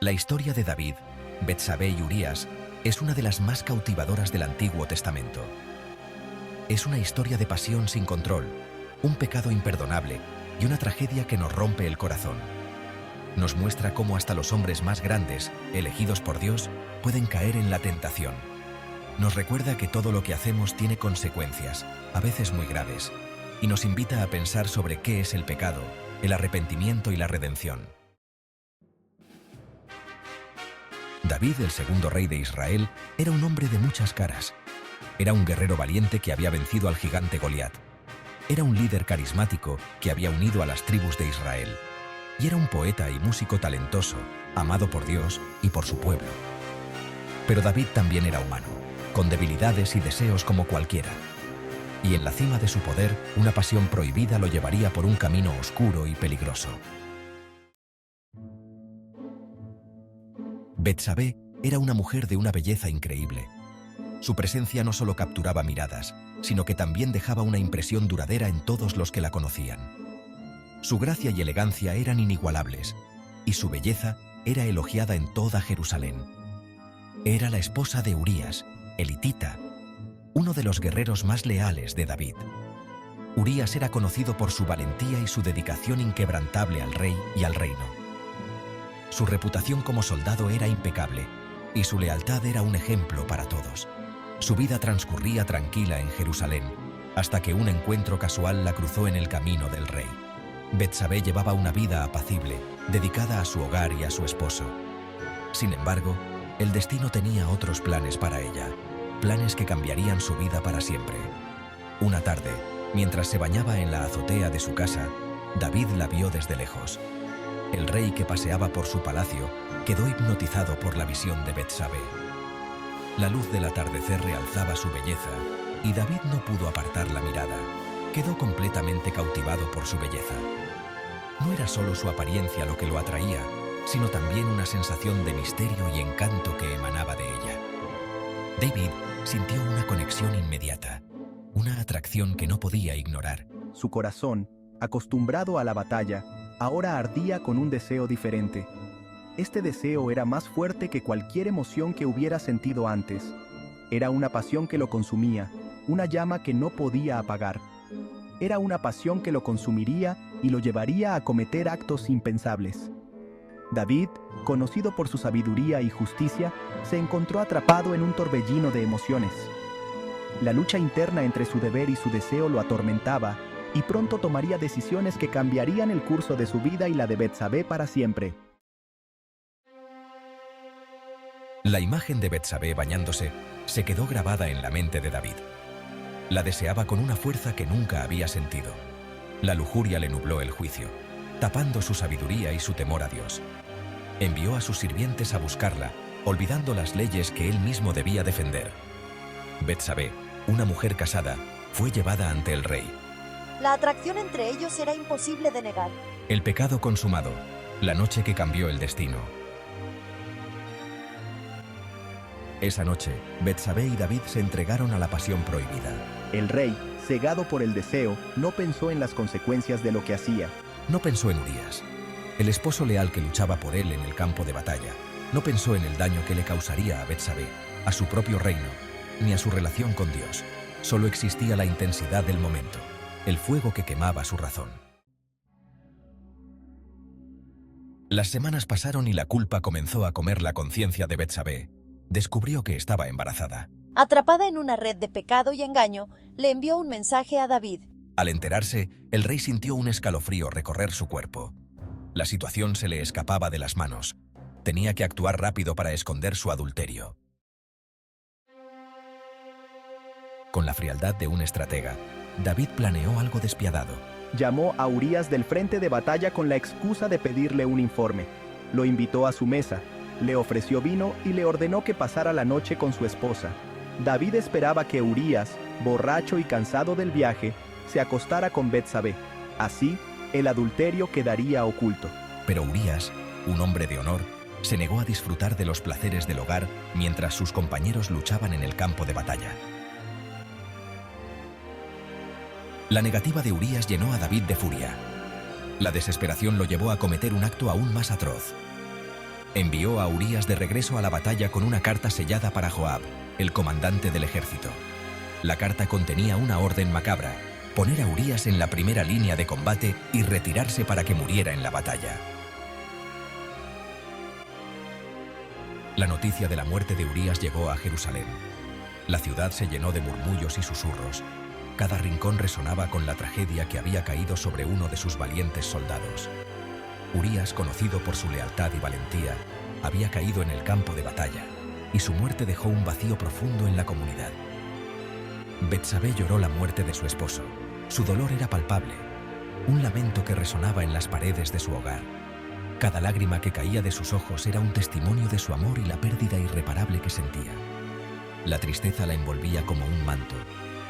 La historia de David, Betsabé y Urías es una de las más cautivadoras del Antiguo Testamento. Es una historia de pasión sin control, un pecado imperdonable y una tragedia que nos rompe el corazón. Nos muestra cómo hasta los hombres más grandes, elegidos por Dios, pueden caer en la tentación. Nos recuerda que todo lo que hacemos tiene consecuencias, a veces muy graves, y nos invita a pensar sobre qué es el pecado, el arrepentimiento y la redención. David, el segundo rey de Israel, era un hombre de muchas caras. Era un guerrero valiente que había vencido al gigante Goliat. Era un líder carismático que había unido a las tribus de Israel. Y era un poeta y músico talentoso, amado por Dios y por su pueblo. Pero David también era humano, con debilidades y deseos como cualquiera. Y en la cima de su poder, una pasión prohibida lo llevaría por un camino oscuro y peligroso. Betsabé era una mujer de una belleza increíble. Su presencia no solo capturaba miradas, sino que también dejaba una impresión duradera en todos los que la conocían. Su gracia y elegancia eran inigualables, y su belleza era elogiada en toda Jerusalén. Era la esposa de Urías, el hitita, uno de los guerreros más leales de David. Urías era conocido por su valentía y su dedicación inquebrantable al rey y al reino. Su reputación como soldado era impecable, y su lealtad era un ejemplo para todos. Su vida transcurría tranquila en Jerusalén, hasta que un encuentro casual la cruzó en el camino del rey. Betsabé llevaba una vida apacible, dedicada a su hogar y a su esposo. Sin embargo, el destino tenía otros planes para ella, planes que cambiarían su vida para siempre. Una tarde, mientras se bañaba en la azotea de su casa, David la vio desde lejos. El rey, que paseaba por su palacio, quedó hipnotizado por la visión de Betsabé. La luz del atardecer realzaba su belleza, y David no pudo apartar la mirada. Quedó completamente cautivado por su belleza. No era solo su apariencia lo que lo atraía, sino también una sensación de misterio y encanto que emanaba de ella. David sintió una conexión inmediata, una atracción que no podía ignorar. Su corazón, acostumbrado a la batalla, ahora ardía con un deseo diferente. Este deseo era más fuerte que cualquier emoción que hubiera sentido antes. Era una pasión que lo consumía, una llama que no podía apagar. Era una pasión que lo consumiría y lo llevaría a cometer actos impensables. David, conocido por su sabiduría y justicia, se encontró atrapado en un torbellino de emociones. La lucha interna entre su deber y su deseo lo atormentaba, y pronto tomaría decisiones que cambiarían el curso de su vida y la de Betsabé para siempre. La imagen de Betsabé bañándose se quedó grabada en la mente de David. La deseaba con una fuerza que nunca había sentido. La lujuria le nubló el juicio, tapando su sabiduría y su temor a Dios. Envió a sus sirvientes a buscarla, olvidando las leyes que él mismo debía defender. Betsabé, una mujer casada, fue llevada ante el rey. La atracción entre ellos era imposible de negar. El pecado consumado, la noche que cambió el destino. Esa noche, Betsabé y David se entregaron a la pasión prohibida. El rey, cegado por el deseo, no pensó en las consecuencias de lo que hacía. No pensó en Urías, el esposo leal que luchaba por él en el campo de batalla. No pensó en el daño que le causaría a Betsabé, a su propio reino, ni a su relación con Dios. Solo existía la intensidad del momento, el fuego que quemaba su razón. Las semanas pasaron y la culpa comenzó a comer la conciencia de Betsabé. Descubrió que estaba embarazada. Atrapada en una red de pecado y engaño, le envió un mensaje a David. Al enterarse, el rey sintió un escalofrío recorrer su cuerpo. La situación se le escapaba de las manos. Tenía que actuar rápido para esconder su adulterio. Con la frialdad de un estratega, David planeó algo despiadado. Llamó a Urías del frente de batalla con la excusa de pedirle un informe. Lo invitó a su mesa, le ofreció vino y le ordenó que pasara la noche con su esposa. David esperaba que Urías, borracho y cansado del viaje, se acostara con Betsabé. Así, el adulterio quedaría oculto. Pero Urías, un hombre de honor, se negó a disfrutar de los placeres del hogar mientras sus compañeros luchaban en el campo de batalla. La negativa de Urías llenó a David de furia. La desesperación lo llevó a cometer un acto aún más atroz. Envió a Urías de regreso a la batalla con una carta sellada para Joab, el comandante del ejército. La carta contenía una orden macabra: poner a Urías en la primera línea de combate y retirarse para que muriera en la batalla. La noticia de la muerte de Urías llegó a Jerusalén. La ciudad se llenó de murmullos y susurros. Cada rincón resonaba con la tragedia que había caído sobre uno de sus valientes soldados. Urías, conocido por su lealtad y valentía, había caído en el campo de batalla, y su muerte dejó un vacío profundo en la comunidad. Betsabé lloró la muerte de su esposo. Su dolor era palpable, un lamento que resonaba en las paredes de su hogar. Cada lágrima que caía de sus ojos era un testimonio de su amor y la pérdida irreparable que sentía. La tristeza la envolvía como un manto,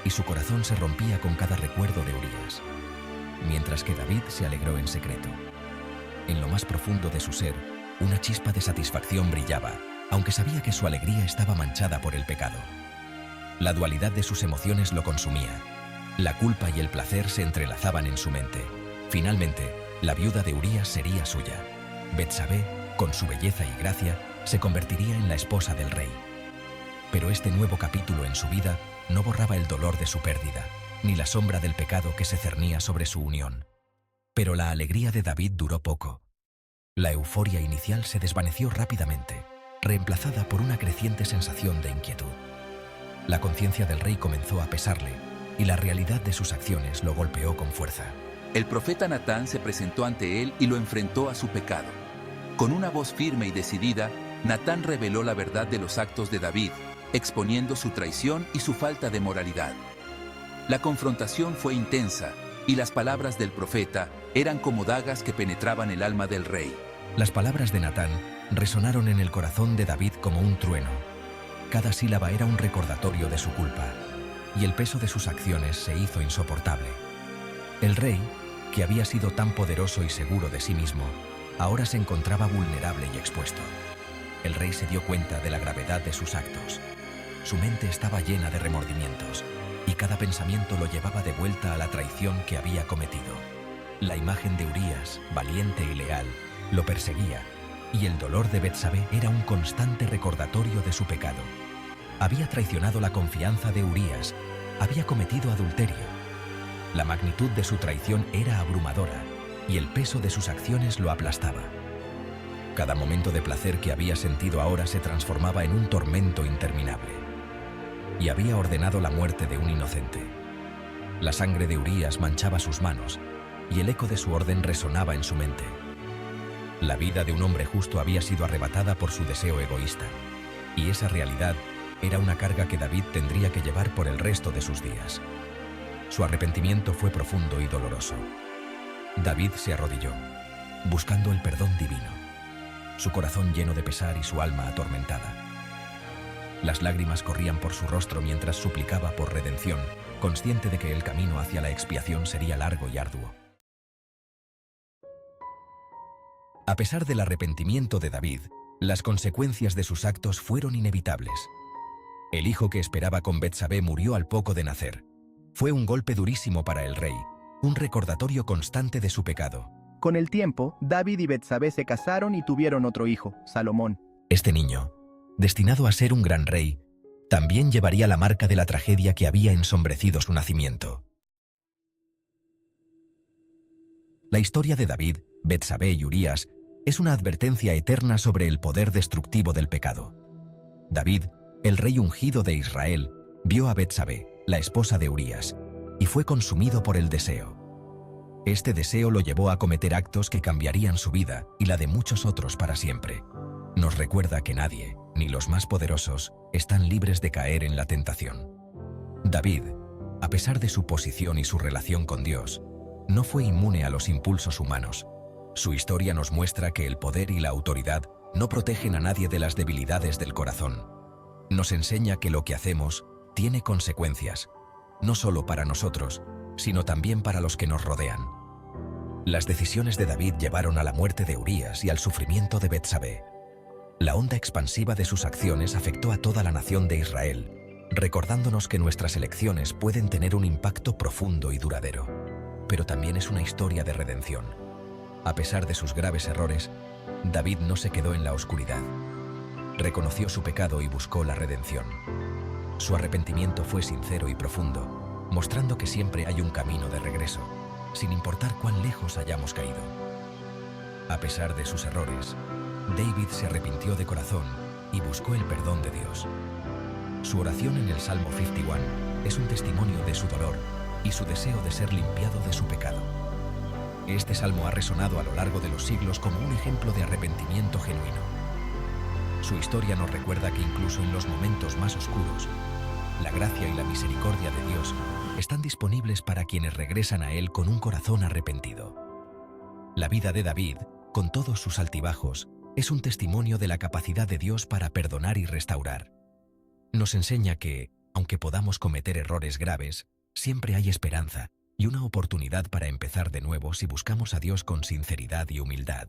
y su corazón se rompía con cada recuerdo de Urías, mientras que David se alegró en secreto. En lo más profundo de su ser, una chispa de satisfacción brillaba, aunque sabía que su alegría estaba manchada por el pecado. La dualidad de sus emociones lo consumía. La culpa y el placer se entrelazaban en su mente. Finalmente, la viuda de Urías sería suya. Betsabé, con su belleza y gracia, se convertiría en la esposa del rey. Pero este nuevo capítulo en su vida no borraba el dolor de su pérdida, ni la sombra del pecado que se cernía sobre su unión. Pero la alegría de David duró poco. La euforia inicial se desvaneció rápidamente, reemplazada por una creciente sensación de inquietud. La conciencia del rey comenzó a pesarle, y la realidad de sus acciones lo golpeó con fuerza. El profeta Natán se presentó ante él y lo enfrentó a su pecado. Con una voz firme y decidida, Natán reveló la verdad de los actos de David, exponiendo su traición y su falta de moralidad. La confrontación fue intensa, y las palabras del profeta eran como dagas que penetraban el alma del rey. Las palabras de Natán resonaron en el corazón de David como un trueno. Cada sílaba era un recordatorio de su culpa, y el peso de sus acciones se hizo insoportable. El rey, que había sido tan poderoso y seguro de sí mismo, ahora se encontraba vulnerable y expuesto. El rey se dio cuenta de la gravedad de sus actos. Su mente estaba llena de remordimientos, y cada pensamiento lo llevaba de vuelta a la traición que había cometido. La imagen de Urías, valiente y leal, lo perseguía, y el dolor de Betsabé era un constante recordatorio de su pecado. Había traicionado la confianza de Urías, había cometido adulterio. La magnitud de su traición era abrumadora, y el peso de sus acciones lo aplastaba. Cada momento de placer que había sentido ahora se transformaba en un tormento interminable. Y había ordenado la muerte de un inocente. La sangre de Urías manchaba sus manos, y el eco de su orden resonaba en su mente. La vida de un hombre justo había sido arrebatada por su deseo egoísta, y esa realidad era una carga que David tendría que llevar por el resto de sus días. Su arrepentimiento fue profundo y doloroso. David se arrodilló, buscando el perdón divino, su corazón lleno de pesar y su alma atormentada. Las lágrimas corrían por su rostro mientras suplicaba por redención, consciente de que el camino hacia la expiación sería largo y arduo. A pesar del arrepentimiento de David, las consecuencias de sus actos fueron inevitables. El hijo que esperaba con Betsabé murió al poco de nacer. Fue un golpe durísimo para el rey, un recordatorio constante de su pecado. Con el tiempo, David y Betsabé se casaron y tuvieron otro hijo, Salomón. Este niño, destinado a ser un gran rey, también llevaría la marca de la tragedia que había ensombrecido su nacimiento. La historia de David, Betsabé y Urías es una advertencia eterna sobre el poder destructivo del pecado. David, el rey ungido de Israel, vio a Betsabé, la esposa de Urías, y fue consumido por el deseo. Este deseo lo llevó a cometer actos que cambiarían su vida y la de muchos otros para siempre. Nos recuerda que nadie, ni los más poderosos, están libres de caer en la tentación. David, a pesar de su posición y su relación con Dios, no fue inmune a los impulsos humanos. Su historia nos muestra que el poder y la autoridad no protegen a nadie de las debilidades del corazón. Nos enseña que lo que hacemos tiene consecuencias, no solo para nosotros, sino también para los que nos rodean. Las decisiones de David llevaron a la muerte de Urías y al sufrimiento de Betsabé. La onda expansiva de sus acciones afectó a toda la nación de Israel, recordándonos que nuestras elecciones pueden tener un impacto profundo y duradero, pero también es una historia de redención. A pesar de sus graves errores, David no se quedó en la oscuridad. Reconoció su pecado y buscó la redención. Su arrepentimiento fue sincero y profundo, mostrando que siempre hay un camino de regreso, sin importar cuán lejos hayamos caído. A pesar de sus errores, David se arrepintió de corazón y buscó el perdón de Dios. Su oración en el Salmo 51 es un testimonio de su dolor y su deseo de ser limpiado de su pecado. Este salmo ha resonado a lo largo de los siglos como un ejemplo de arrepentimiento genuino. Su historia nos recuerda que incluso en los momentos más oscuros, la gracia y la misericordia de Dios están disponibles para quienes regresan a Él con un corazón arrepentido. La vida de David, con todos sus altibajos, es un testimonio de la capacidad de Dios para perdonar y restaurar. Nos enseña que, aunque podamos cometer errores graves, siempre hay esperanza y una oportunidad para empezar de nuevo si buscamos a Dios con sinceridad y humildad.